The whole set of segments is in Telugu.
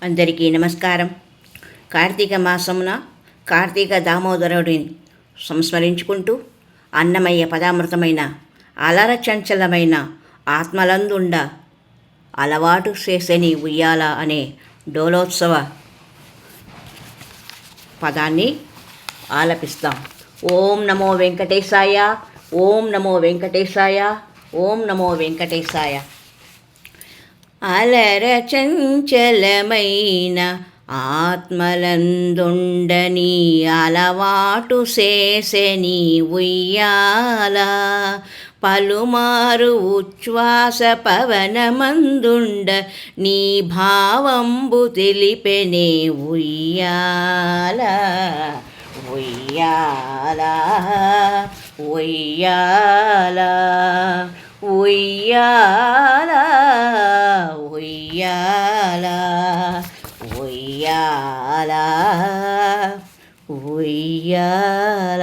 అందరికీ నమస్కారం. కార్తీక మాసమున కార్తీక దామోదరుడిని సంస్మరించుకుంటూ అన్నమయ్య పదామృతమైన అలర చంచలమైన ఆత్మలందుండ అలవాటు చేసని ఉయ్యాల అనే డోలోత్సవ పదాన్ని ఆలపిస్తాం. ఓం నమో వెంకటేశాయ, ఓం నమో వెంకటేశాయ, ఓం నమో వెంకటేశాయ. అలర చంచలమైన ఆత్మలందుండని అలవాటు చేసెని ఉయ్యాల, పలుమారు ఉచ్ఛ్వాస పవనమందుండ నీ భావంబు తెలిపెనే ఉయ్యాల. ఉయ్యాల ఉయ్యాల ఉయ్యాల ఉయ్యాల ఉయ్యాల ఉయ్యాల.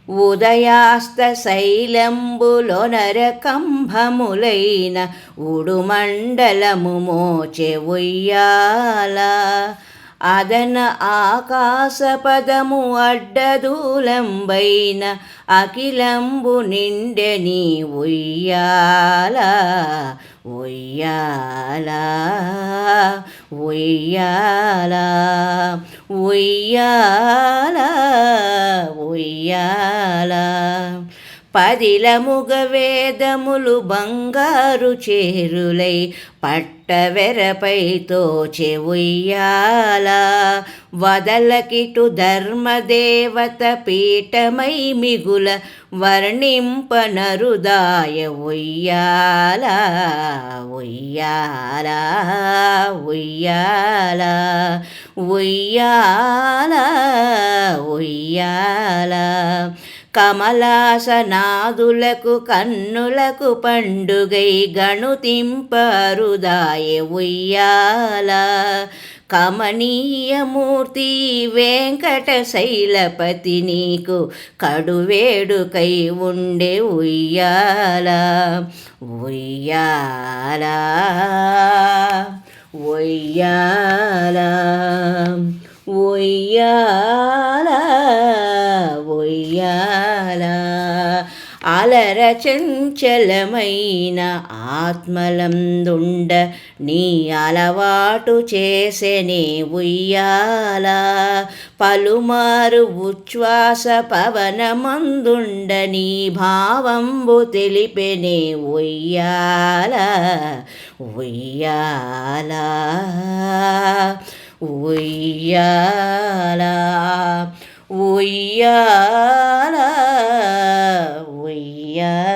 ఉదయాస్త శైలంబులొనర కంభములైన ఉడుమండలము మోచె ఉయ్యాల, అదన ఆకాశ పదము అడ్డదూలంబైన అఖిలంబు నిండెని ఉయ్యాల. ఉయ్యాల ఉయ్యాల ఉయ్యాల ఉయ్యాల. పదిలముగ వేదములు బంగారు చేరులై పట్టవెరపై తోచె ఉయ్యాల, వదలకిటు ధర్మదేవత పీఠమై మిగుల వర్ణింపనరుదాయ ఉయ్యాల. ఉయ్యాల ఉయ్యాల ఉయ్యాల ఉయ్యాల. కమలాసనాదులకు కన్నులకు పండుగై గణుతింపరుదాయ ఉయ్యాల, కమనీయమూర్తి వెంకటశైలపతి నీకు కడువేడుకై ఉండే ఉయ్యాల. ఉయ్యాల ఉయ్యాల ఉయ్యాల ఉయ్యాల. అలర చంచలమైన ఆత్మలందుండ నీ అలవాటు చేసెనే ఉయ్యాల, పలుమారు ఉచ్ఛ్వాస పవనమందుండ నీ భావంబు తెలిపెనే ఉయ్యాల. ఉయ్యాల ఉయ్యాల ఉయ్యాల ఉయ్యాల.